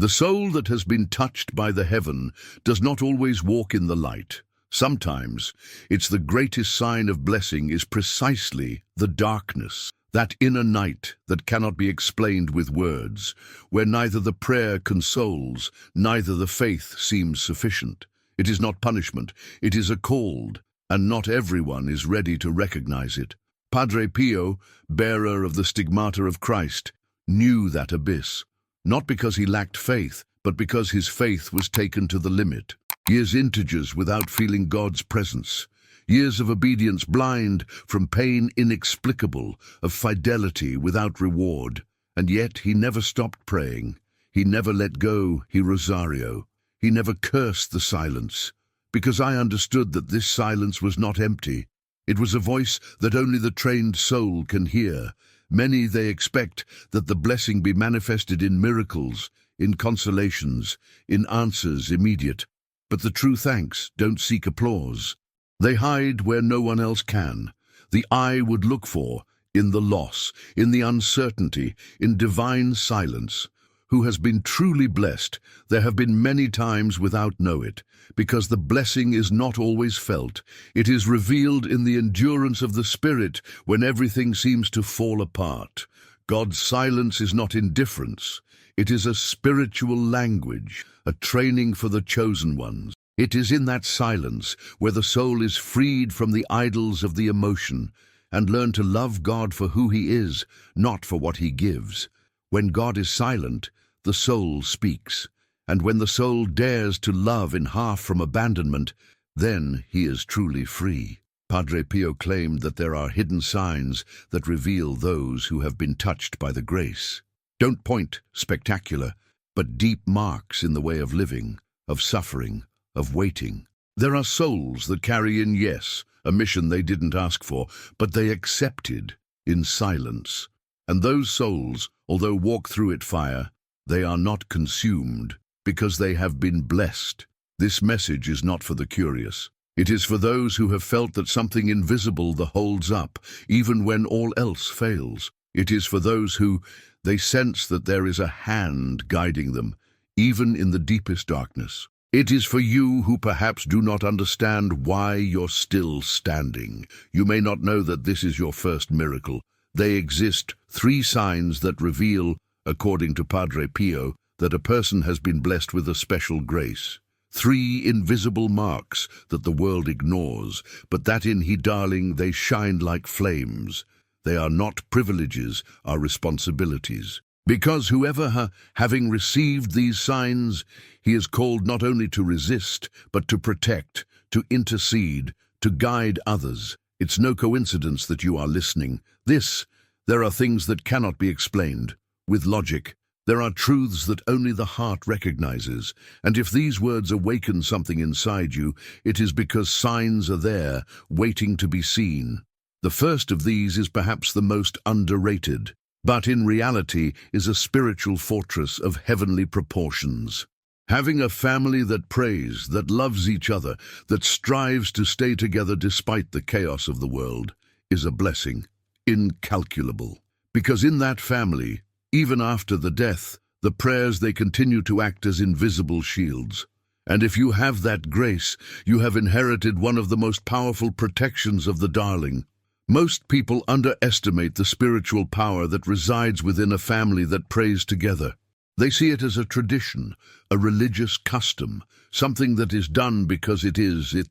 The soul that has been touched by the heaven does not always walk in the light. Sometimes it's the greatest sign of blessing is precisely the darkness, that inner night that cannot be explained with words, where neither the prayer consoles, neither the faith seems sufficient. It is not punishment, it is a call, and not everyone is ready to recognize it. Padre Pio, bearer of the stigmata of Christ, knew that abyss, not because he lacked faith, but because his faith was taken to the limit. Years integers without feeling God's presence, years of obedience blind from pain inexplicable, of fidelity without reward, and yet he never stopped praying. He never let go, he rosario. He never cursed the silence, because I understood that this silence was not empty. It was a voice that only the trained soul can hear. Many they expect that the blessing be manifested in miracles, in consolations, in answers immediate. But the true thanks don't seek applause. They hide where no one else can. The eye would look for, in the loss, in the uncertainty, in divine silence. Who has been truly blessed, there have been many times without know it, because the blessing is not always felt. It is revealed in the endurance of the Spirit when everything seems to fall apart. God's silence is not indifference. It is a spiritual language, a training for the chosen ones. It is in that silence where the soul is freed from the idols of the emotion and learn to love God for who He is, not for what He gives. When God is silent, the soul speaks, and when the soul dares to love in half from abandonment, then he is truly free. Padre Pio claimed that there are hidden signs that reveal those who have been touched by the grace. Don't point spectacular, but deep marks in the way of living, of suffering, of waiting. There are souls that carry in, yes, a mission they didn't ask for, but they accepted in silence. And those souls, although walk through it fire, they are not consumed because they have been blessed. This message is not for the curious. It is for those who have felt that something invisible that holds up, even when all else fails. It is for those who, they sense that there is a hand guiding them, even in the deepest darkness. It is for you who perhaps do not understand why you're still standing. You may not know that this is your first miracle. They exist, 3 signs that reveal, according to Padre Pio, that a person has been blessed with a special grace. 3 invisible marks that the world ignores, but that in He, darling, they shine like flames. They are not privileges, are responsibilities. Because whoever, having received these signs, he is called not only to resist, but to protect, to intercede, to guide others. It's no coincidence that you are listening. There are things that cannot be explained with logic. There are truths that only the heart recognizes, and if these words awaken something inside you, it is because signs are there, waiting to be seen. The first of these is perhaps the most underrated, but in reality is a spiritual fortress of heavenly proportions. Having a family that prays, that loves each other, that strives to stay together despite the chaos of the world, is a blessing, incalculable. Because in that family, even after the death, the prayers they continue to act as invisible shields. And if you have that grace, you have inherited one of the most powerful protections of the darling. Most people underestimate the spiritual power that resides within a family that prays together. They see it as a tradition, a religious custom, something that is done because it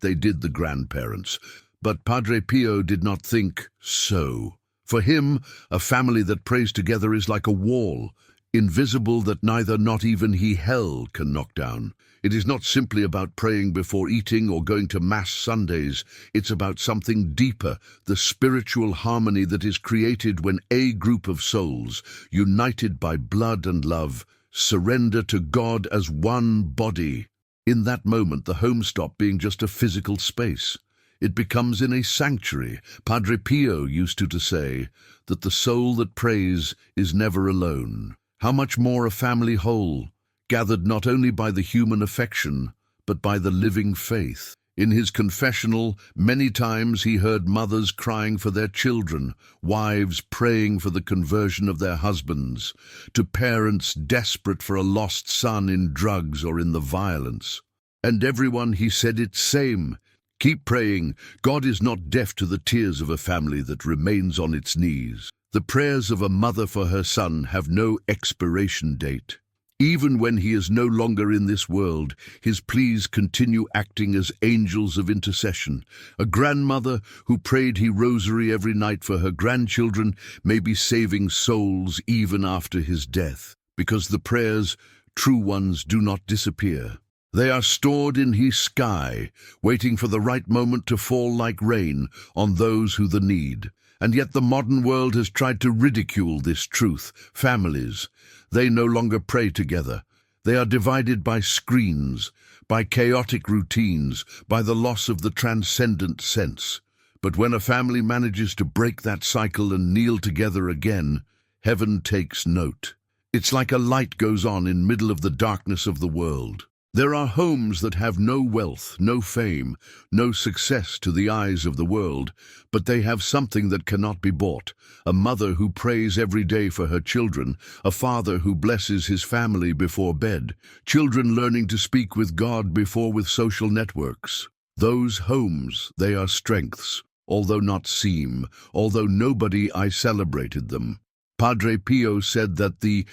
they did the grandparents. But Padre Pio did not think so. For him, a family that prays together is like a wall, invisible that neither not even hell can knock down. It is not simply about praying before eating or going to Mass Sundays. It's about something deeper, the spiritual harmony that is created when a group of souls, united by blood and love, surrender to God as one body. In that moment, the home stops being just a physical space. It becomes in a sanctuary. Padre Pio used to say that the soul that prays is never alone. How much more a family whole, gathered not only by the human affection, but by the living faith. In his confessional, many times he heard mothers crying for their children, wives praying for the conversion of their husbands, to parents desperate for a lost son in drugs or in the violence. And everyone, he said it same. Keep praying. God is not deaf to the tears of a family that remains on its knees. The prayers of a mother for her son have no expiration date. Even when he is no longer in this world, his pleas continue acting as angels of intercession. A grandmother who prayed her rosary every night for her grandchildren may be saving souls even after his death, because the prayers, true ones, do not disappear. They are stored in his sky, waiting for the right moment to fall like rain on those who the need. And yet the modern world has tried to ridicule this truth. Families, they no longer pray together. They are divided by screens, by chaotic routines, by the loss of the transcendent sense. But when a family manages to break that cycle and kneel together again, heaven takes note. It's like a light goes on in middle of the darkness of the world. There are homes that have no wealth, no fame, no success to the eyes of the world, but they have something that cannot be bought. A mother who prays every day for her children, a father who blesses his family before bed, children learning to speak with God before with social networks. Those homes, they are strengths, although not seem, although nobody I celebrated them. Padre Pio said that the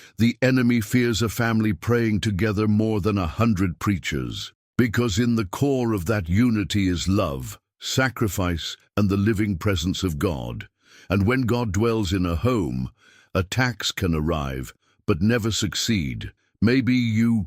enemy fears a family praying together more than 100 preachers, because in the core of that unity is love, sacrifice, and the living presence of God. And when God dwells in a home, attacks can arrive, but never succeed. Maybe you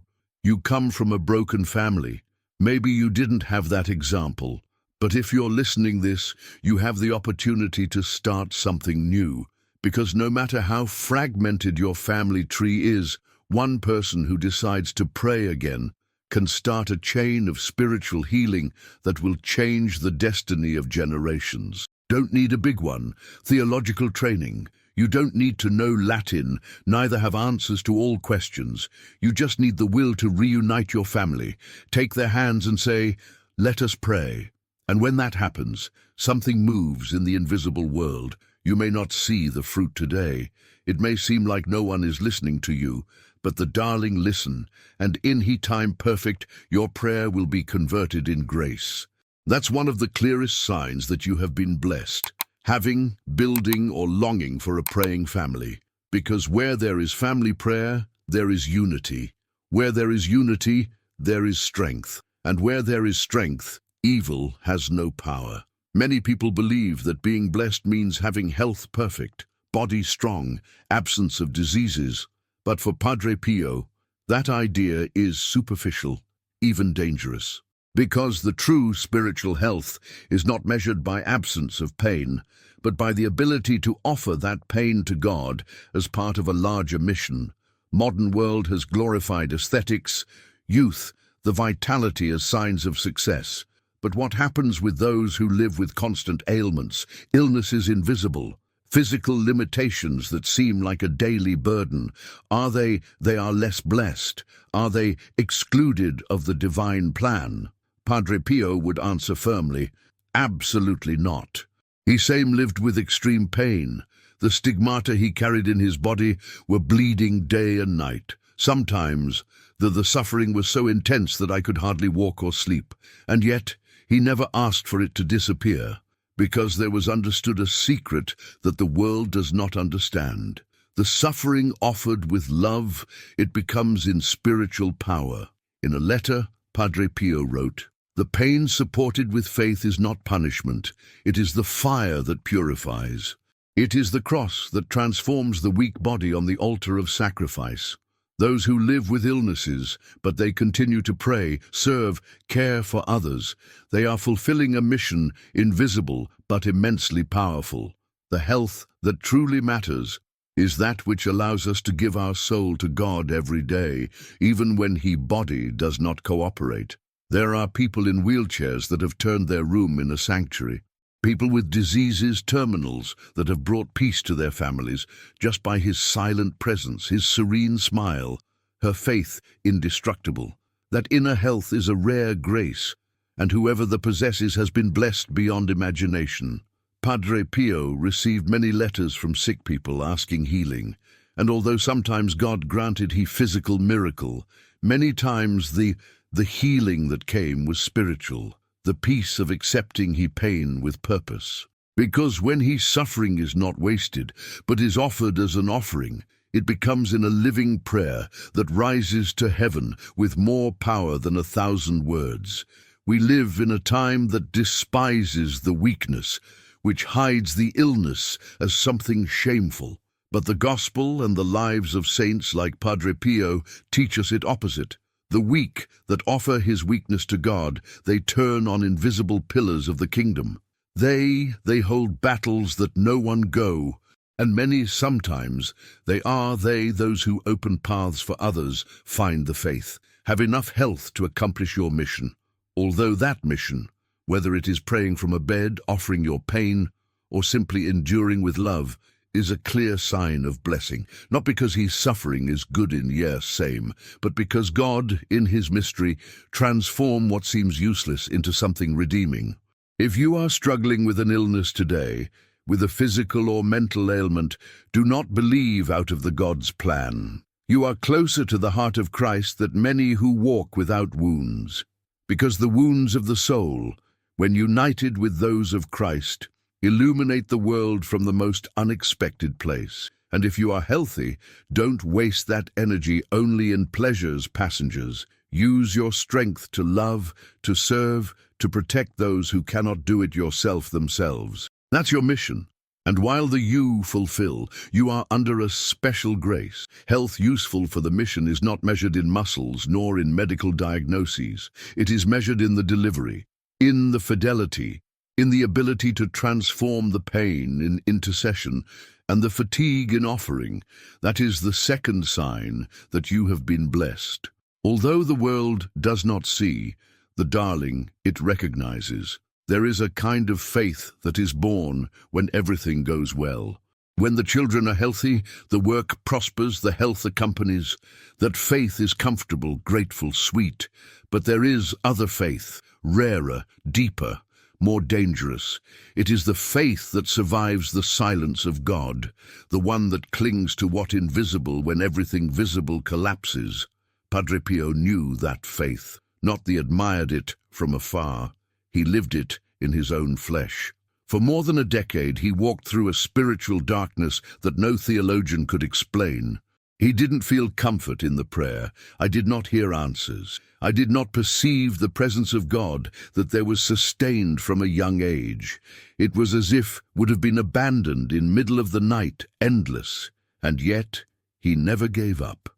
come from a broken family. Maybe you didn't have that example. But if you're listening this, you have the opportunity to start something new. Because no matter how fragmented your family tree is, one person who decides to pray again can start a chain of spiritual healing that will change the destiny of generations. Don't need a big one, theological training. You don't need to know Latin, neither have answers to all questions. You just need the will to reunite your family, take their hands and say, "Let us pray." And when that happens, something moves in the invisible world. You may not see the fruit today. It may seem like no one is listening to you, but the darling listen, and in He time perfect, your prayer will be converted in grace. That's one of the clearest signs that you have been blessed, having, building, or longing for a praying family. Because where there is family prayer, there is unity. Where there is unity, there is strength. And where there is strength, evil has no power. Many people believe that being blessed means having health perfect, body strong, absence of diseases. But for Padre Pio, that idea is superficial, even dangerous. Because the true spiritual health is not measured by absence of pain, but by the ability to offer that pain to God as part of a larger mission. Modern world has glorified aesthetics, youth, the vitality as signs of success. But what happens with those who live with constant ailments, illnesses invisible, physical limitations that seem like a daily burden? Are they are less blessed? Are they excluded of the divine plan? Padre Pio would answer firmly, absolutely not. He same lived with extreme pain. The stigmata he carried in his body were bleeding day and night. Sometimes the suffering was so intense that I could hardly walk or sleep. And yet, he never asked for it to disappear, because there was understood a secret that the world does not understand. The suffering offered with love, it becomes in spiritual power. In a letter, Padre Pio wrote, "The pain supported with faith is not punishment. It is the fire that purifies. It is the cross that transforms the weak body on the altar of sacrifice. Those who live with illnesses, but they continue to pray, serve, care for others, they are fulfilling a mission, invisible but immensely powerful. The health that truly matters is that which allows us to give our soul to God every day, even when His body does not cooperate. There are people in wheelchairs that have turned their room in a sanctuary. People with diseases, terminals, that have brought peace to their families just by His silent presence, His serene smile, her faith indestructible. That inner health is a rare grace, and whoever the possesses has been blessed beyond imagination. Padre Pio received many letters from sick people asking healing, and although sometimes God granted he physical miracle, many times the healing that came was spiritual, the peace of accepting he pain with purpose. Because when his suffering is not wasted, but is offered as an offering, it becomes in a living prayer that rises to heaven with more power than 1,000 words. We live in a time that despises the weakness, which hides the illness as something shameful. But the gospel and the lives of saints like Padre Pio teach us it opposite. The weak that offer his weakness to God, they turn on invisible pillars of the kingdom. They hold battles that no one go, and many sometimes those who open paths for others find the faith, have enough health to accomplish your mission. Although that mission, whether it is praying from a bed, offering your pain, or simply enduring with love, is a clear sign of blessing, not because his suffering is good in yes same, but because God, in his mystery, transform what seems useless into something redeeming. If you are struggling with an illness today, with a physical or mental ailment, do not believe out of the God's plan. You are closer to the heart of Christ than many who walk without wounds, because the wounds of the soul, when united with those of Christ, illuminate the world from the most unexpected place. And if you are healthy, don't waste that energy only in pleasure's passengers. Use your strength to love, to serve, to protect those who cannot do it themselves. That's your mission. And while the you fulfill, you are under a special grace. Health useful for the mission is not measured in muscles nor in medical diagnoses. It is measured in the delivery, in the fidelity, in the ability to transform the pain in intercession and the fatigue in offering. That is the second sign that you have been blessed. Although the world does not see the darling it recognizes, there is a kind of faith that is born when everything goes well. When the children are healthy, the work prospers, the health accompanies. That faith is comfortable, grateful, sweet. But there is other faith, rarer, deeper, more dangerous. It is the faith that survives the silence of God, the one that clings to what invisible when everything visible collapses. Padre Pio knew that faith, not the admired it from afar. He lived it in his own flesh. For more than a decade, he walked through a spiritual darkness that no theologian could explain. He didn't feel comfort in the prayer. I did not hear answers. I did not perceive the presence of God that there was sustained from a young age. It was as if would have been abandoned in middle of the night, endless. And yet, he never gave up.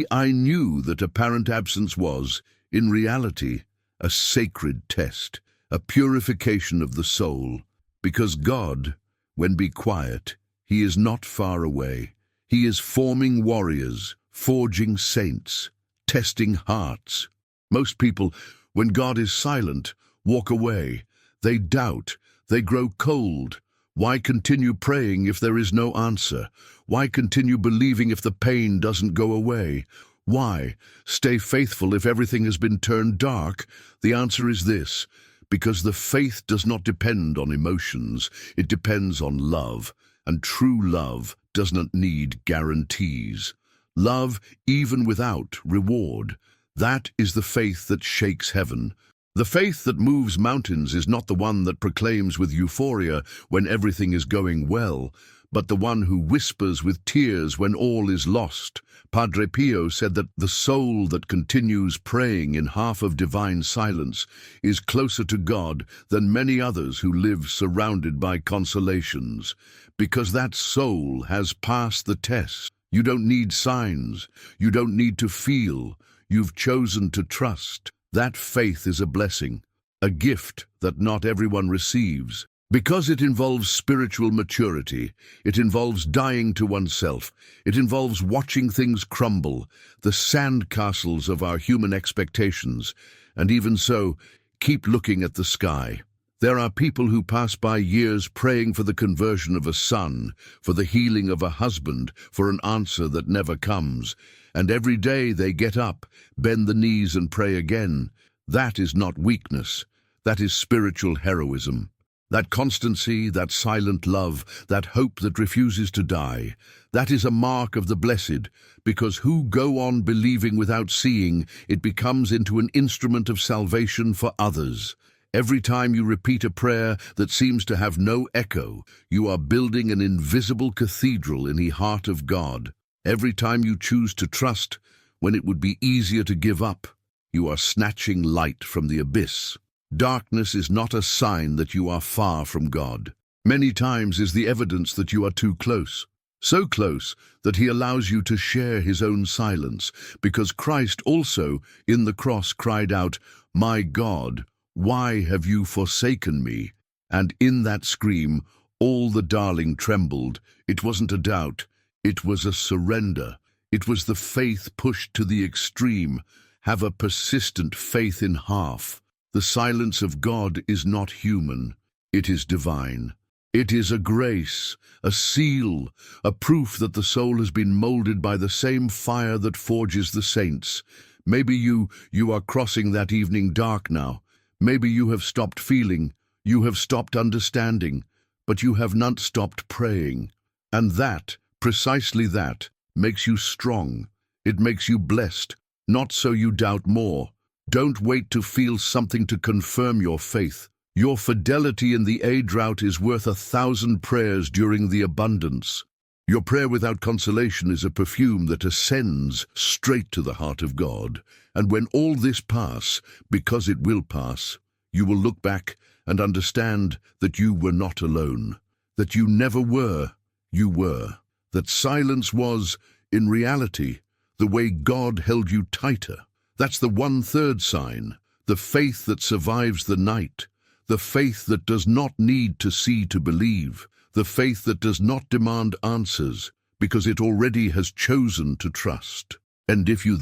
I knew that apparent absence was, in reality, a sacred test, a purification of the soul. Because God, when be quiet, he is not far away. He is forming warriors, forging saints, testing hearts. Most people, when God is silent, walk away. They doubt. They grow cold. Why continue praying if there is no answer? Why continue believing if the pain doesn't go away? Why stay faithful if everything has been turned dark? The answer is this: because the faith does not depend on emotions, it depends on love, and true love does not need guarantees. Love even without reward. That is the faith that shakes heaven. The faith that moves mountains is not the one that proclaims with euphoria when everything is going well, but the one who whispers with tears when all is lost. Padre Pio said that the soul that continues praying in half of divine silence is closer to God than many others who live surrounded by consolations, because that soul has passed the test. You don't need signs. You don't need to feel. You've chosen to trust. That faith is a blessing, a gift that not everyone receives. Because it involves spiritual maturity, it involves dying to oneself, it involves watching things crumble, the sandcastles of our human expectations, and even so, keep looking at the sky. There are people who pass by years praying for the conversion of a son, for the healing of a husband, for an answer that never comes. And every day they get up, bend the knees and pray again. That is not weakness. That is spiritual heroism. That constancy, that silent love, that hope that refuses to die, that is a mark of the blessed, because who go on believing without seeing, it becomes into an instrument of salvation for others. Every time you repeat a prayer that seems to have no echo, you are building an invisible cathedral in the heart of God. Every time you choose to trust, when it would be easier to give up, you are snatching light from the abyss. Darkness is not a sign that you are far from God. Many times is the evidence that you are too close. So close that he allows you to share his own silence, because Christ also, in the cross, cried out, "My God, why have you forsaken me?" And in that scream, all the darling trembled. It wasn't a doubt, it was a surrender. It was the faith pushed to the extreme. Have a persistent faith in half. The silence of God is not human, it is divine. It is a grace, a seal, a proof that the soul has been molded by the same fire that forges the saints. Maybe you are crossing that evening dark now. Maybe you have stopped feeling, you have stopped understanding, but you have not stopped praying. And that, precisely that, makes you strong. It makes you blessed, not so you doubt more. Don't wait to feel something to confirm your faith. Your fidelity in the drought is worth 1,000 prayers during the abundance. Your prayer without consolation is a perfume that ascends straight to the heart of God. And when all this pass, because it will pass, you will look back and understand that you were not alone, that you never were, you were, that silence was, in reality, the way God held you tighter. That's the 1/3 sign, the faith that survives the night, the faith that does not need to see to believe, the faith that does not demand answers, because it already has chosen to trust. And if you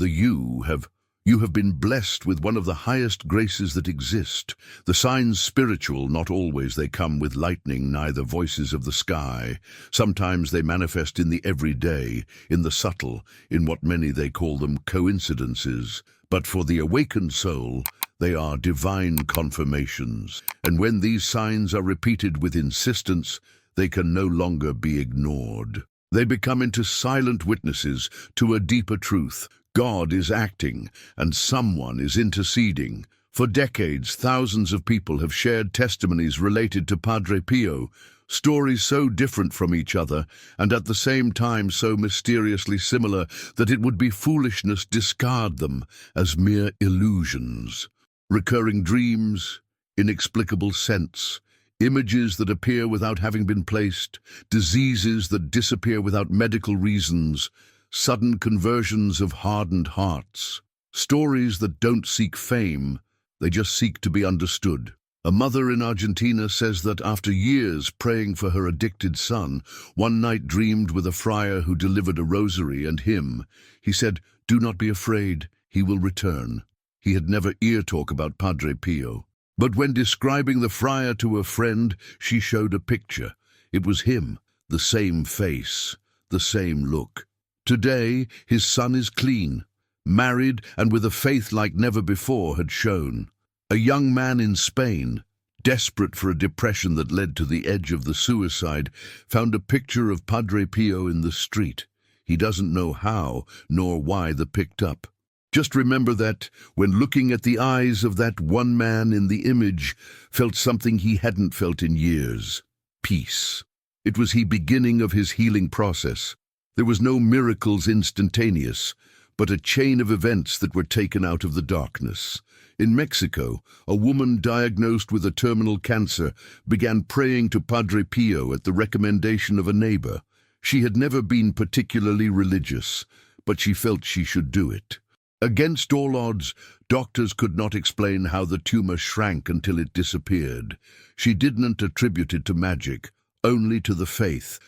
have been blessed with one of the highest graces that exist. The signs spiritual, not always they come with lightning, neither voices of the sky. Sometimes they manifest in the everyday, in the subtle, in what many they call them coincidences. But for the awakened soul, they are divine confirmations. And when these signs are repeated with insistence, they can no longer be ignored. They become into silent witnesses to a deeper truth. God is acting, and someone is interceding. For decades, thousands of people have shared testimonies related to Padre Pio, stories so different from each other, and at the same time so mysteriously similar that it would be foolishness discard them as mere illusions. Recurring dreams, inexplicable scents, images that appear without having been placed, diseases that disappear without medical reasons, sudden conversions of hardened hearts, stories that don't seek fame, they just seek to be understood. A mother in Argentina says that after years praying for her addicted son, one night dreamed with a friar who delivered a rosary and hymn. He said, "Do not be afraid, he will return." He had never ear-talk about Padre Pio. But when describing the friar to a friend, she showed a picture. It was him, the same face, the same look. Today, his son is clean, married, and with a faith like never before had shown. A young man in Spain, desperate for a depression that led to the edge of the suicide, found a picture of Padre Pio in the street. He doesn't know how nor why the picked up. Just remember that, when looking at the eyes of that one man in the image, felt something he hadn't felt in years. Peace. It was the beginning of his healing process. There was no miracles instantaneous, but a chain of events that were taken out of the darkness. In Mexico, a woman diagnosed with a terminal cancer began praying to Padre Pio at the recommendation of a neighbor. She had never been particularly religious, but she felt she should do it. Against all odds, doctors could not explain how the tumor shrank until it disappeared. She didn't attribute it to magic, only to the faith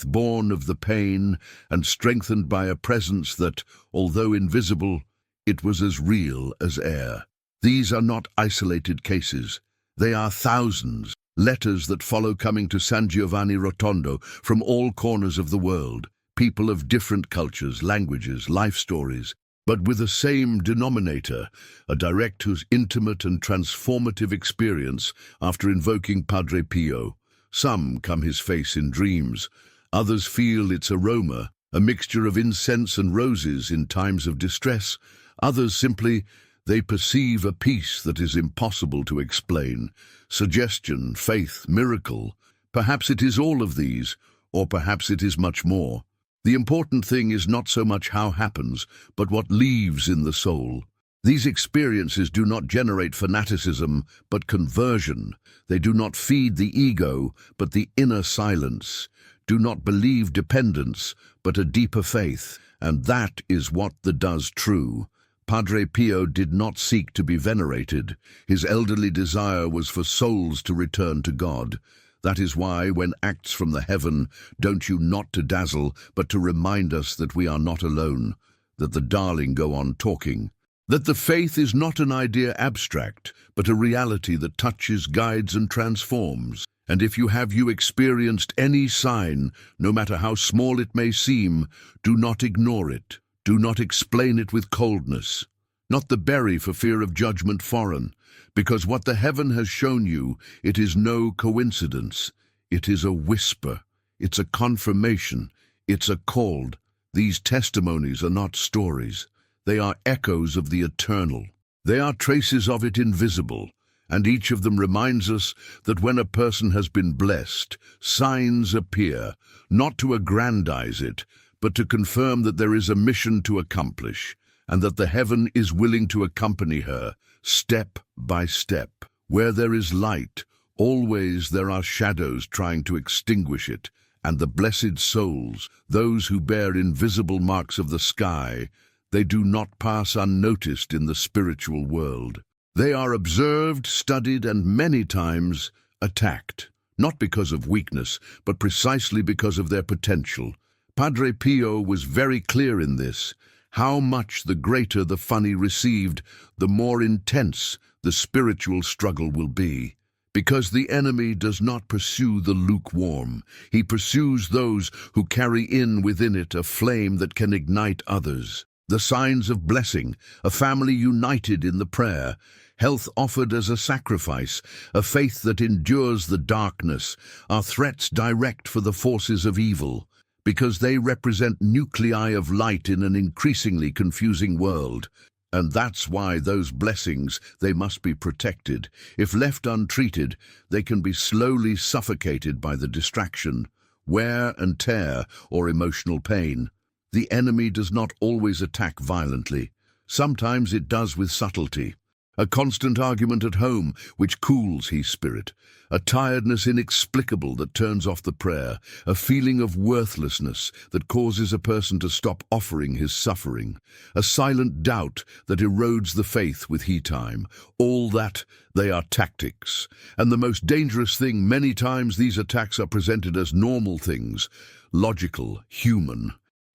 born of the pain and strengthened by a presence that, although invisible, it was as real as air. These are not isolated cases. They are thousands, letters that follow coming to San Giovanni Rotondo from all corners of the world, people of different cultures, languages, life stories. but with the same denominator, a direct whose intimate and transformative experience after invoking Padre Pio. Some come his face in dreams, others feel its aroma, a mixture of incense and roses in times of distress, others simply they perceive a peace that is impossible to explain. Suggestion, faith, miracle. Perhaps it is all of these, or perhaps it is much more. The important thing is not so much how happens, but what leaves in the soul. These experiences do not generate fanaticism, but conversion. They do not feed the ego, but the inner silence. Do not believe dependence, but a deeper faith. And that is what does true. Padre Pio did not seek to be venerated. His elderly desire was for souls to return to God. That is why, when acts from the heaven, don't you not to dazzle, but to remind us that we are not alone, that the darling go on talking, that the faith is not an idea abstract, but a reality that touches, guides, and transforms. And if you experienced any sign, no matter how small it may seem, do not ignore it. Do not explain it with coldness, not the bury for fear of judgment foreign, because what the heaven has shown you, it is no coincidence. It is a whisper, it's a confirmation, it's a call. These testimonies are not stories. They are echoes of the eternal. They are traces of it invisible, and each of them reminds us that when a person has been blessed, signs appear, not to aggrandize it, but to confirm that there is a mission to accomplish, and that the heaven is willing to accompany her, step by step. Where there is light, always there are shadows trying to extinguish it, and the blessed souls, those who bear invisible marks of the sky, they do not pass unnoticed in the spiritual world. They are observed, studied, and many times attacked, not because of weakness, but precisely because of their potential. Padre Pio was very clear in this. How much the greater the funny received, the more intense the spiritual struggle will be. Because the enemy does not pursue the lukewarm. He pursues those who carry within it a flame that can ignite others. The signs of blessing, a family united in the prayer, health offered as a sacrifice, a faith that endures the darkness, are threats direct for the forces of evil, because they represent nuclei of light in an increasingly confusing world. And that's why those blessings, they must be protected. If left untreated, they can be slowly suffocated by the distraction, wear and tear, or emotional pain. The enemy does not always attack violently. Sometimes it does with subtlety. A constant argument at home, which cools his spirit. A tiredness inexplicable that turns off the prayer. A feeling of worthlessness that causes a person to stop offering his suffering. A silent doubt that erodes the faith with time. All that, they are tactics. And the most dangerous thing, many times these attacks are presented as normal things. Logical, human.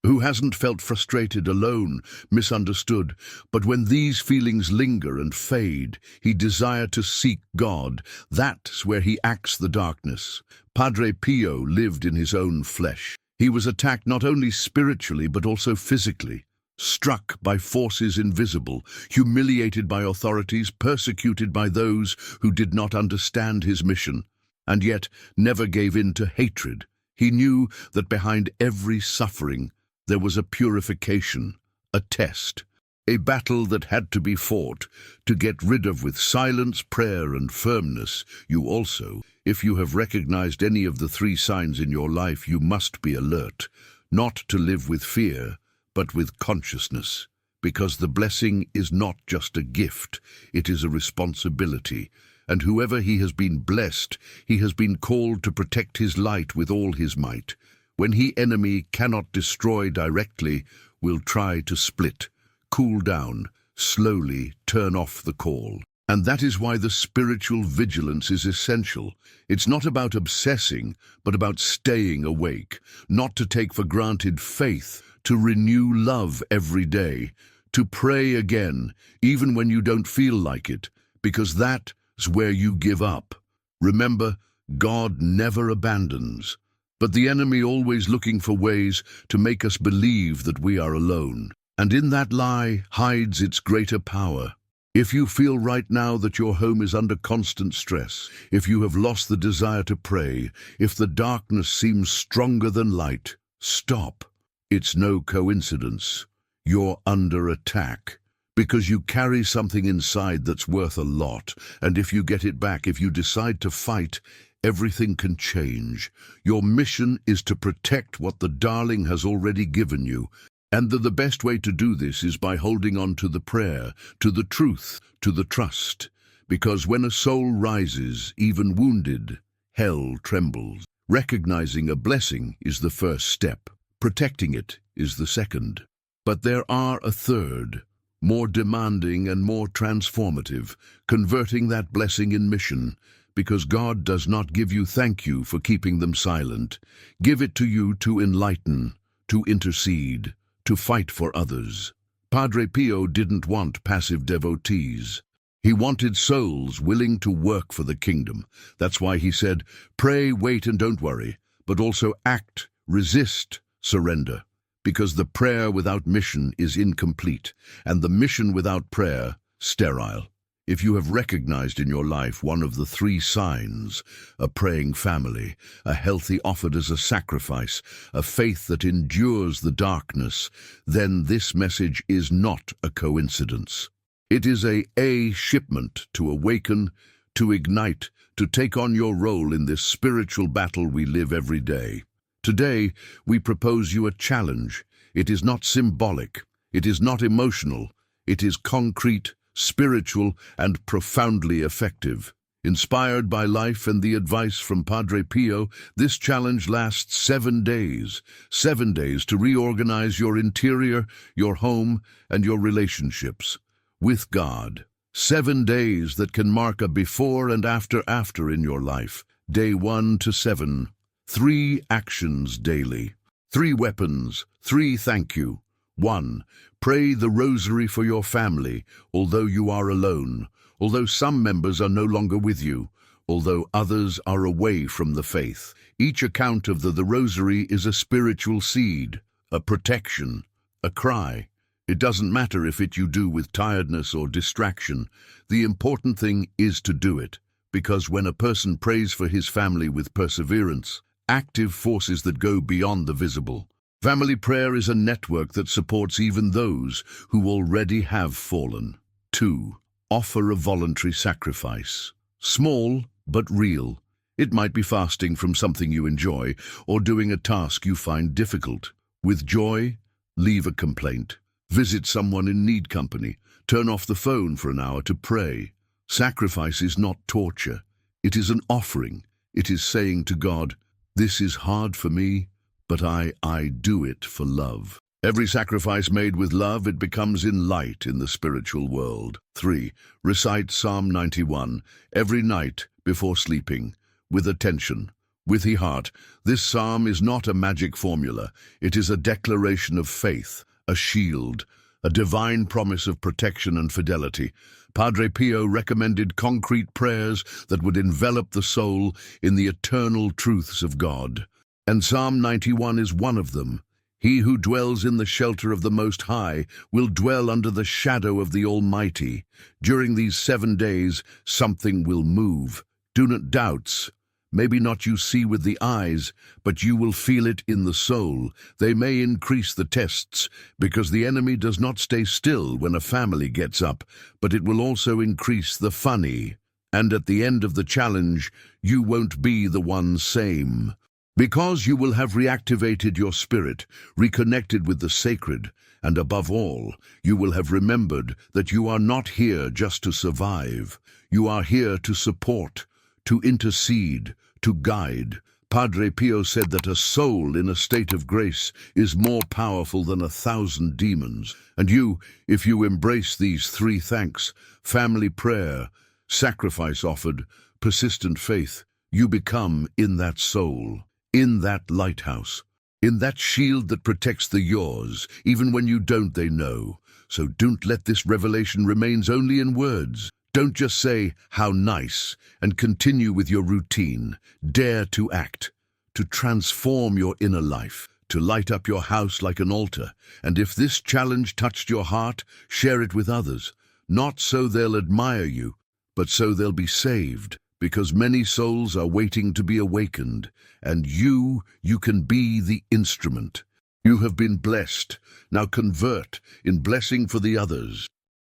Who hasn't felt frustrated, alone, misunderstood? But when these feelings linger and fade, he desires to seek God. That's where he acts the darkness. Padre Pio lived in his own flesh. He was attacked not only spiritually but also physically. Struck by forces invisible, humiliated by authorities, persecuted by those who did not understand his mission, and yet never gave in to hatred. He knew that behind every suffering there was a purification, a test, a battle that had to be fought, to get rid of with silence, prayer, and firmness. You also, if you have recognized any of the three signs in your life, you must be alert, not to live with fear, but with consciousness, because the blessing is not just a gift, it is a responsibility. And whoever he has been blessed, he has been called to protect his light with all his might. When enemy cannot destroy directly, will try to split, cool down, slowly turn off the call. And that is why the spiritual vigilance is essential. It's not about obsessing, but about staying awake, not to take for granted faith, to renew love every day, to pray again, even when you don't feel like it, because that's where you give up. Remember, God never abandons. But the enemy always looking for ways to make us believe that we are alone. And in that lie hides its greater power. If you feel right now that your home is under constant stress, if you have lost the desire to pray, if the darkness seems stronger than light, stop. It's no coincidence. You're under attack. Because you carry something inside that's worth a lot, and if you get it back, if you decide to fight, everything can change. Your mission is to protect what the darling has already given you. And the best way to do this is by holding on to the prayer, to the truth, to the trust. Because when a soul rises, even wounded, hell trembles. Recognizing a blessing is the first step. Protecting it is the second. But there are a third, more demanding and more transformative, converting that blessing in mission. Because God does not give you thank you for keeping them silent. Give it to you to enlighten, to intercede, to fight for others. Padre Pio didn't want passive devotees. He wanted souls willing to work for the kingdom. That's why he said, pray, wait, and don't worry, but also act, resist, surrender. Because the prayer without mission is incomplete, and the mission without prayer, sterile. If you have recognized in your life one of the three signs, a praying family, a healthy offered as a sacrifice, a faith that endures the darkness, then this message is not a coincidence. It is a shipment to awaken, to ignite, to take on your role in this spiritual battle we live every day. Today, we propose you a challenge. It is not symbolic. It is not emotional. It is concrete, spiritual, and profoundly effective. Inspired by life and the advice from Padre Pio, this challenge lasts 7 days. 7 days to reorganize your interior, your home, and your relationships with God. 7 days that can mark a before and after in your life. Day 1 to 7. 3 actions daily. 3 weapons. 3 thank you. 1. Pray the rosary for your family, although you are alone, although some members are no longer with you, although others are away from the faith. Each account of the rosary is a spiritual seed, a protection, a cry. It doesn't matter if you do with tiredness or distraction. The important thing is to do it, because when a person prays for his family with perseverance, active forces that go beyond the visible. Family prayer is a network that supports even those who already have fallen. 2. Offer a voluntary sacrifice. Small, but real. It might be fasting from something you enjoy, or doing a task you find difficult. With joy, leave a complaint. Visit someone in need company. Turn off the phone for an hour to pray. Sacrifice is not torture. It is an offering. It is saying to God, this is hard for me, but I do it for love. Every sacrifice made with love, it becomes in light in the spiritual world. 3. Recite Psalm 91 every night before sleeping, with attention, with the heart. This psalm is not a magic formula. It is a declaration of faith, a shield, a divine promise of protection and fidelity. Padre Pio recommended concrete prayers that would envelop the soul in the eternal truths of God. And Psalm 91 is one of them. He who dwells in the shelter of the Most High will dwell under the shadow of the Almighty. During these 7 days, something will move. Do not doubt. Maybe not you see with the eyes, but you will feel it in the soul. They may increase the tests, because the enemy does not stay still when a family gets up, but it will also increase the funny. And at the end of the challenge, you won't be the one same. Because you will have reactivated your spirit, reconnected with the sacred, and above all, you will have remembered that you are not here just to survive. You are here to support, to intercede, to guide. Padre Pio said that a soul in a state of grace is more powerful than 1,000 demons. And you, if you embrace these 3 thanks, family prayer, sacrifice offered, persistent faith, you become in that soul. In that lighthouse, in that shield that protects the yours, even when you don't, they know. So don't let this revelation remains only in words. Don't just say, how nice, and continue with your routine. Dare to act, to transform your inner life, to light up your house like an altar. And if this challenge touched your heart, share it with others, not so they'll admire you, but so they'll be saved, because many souls are waiting to be awakened, and you can be the instrument. You have been blessed. Now convert in blessing for the others.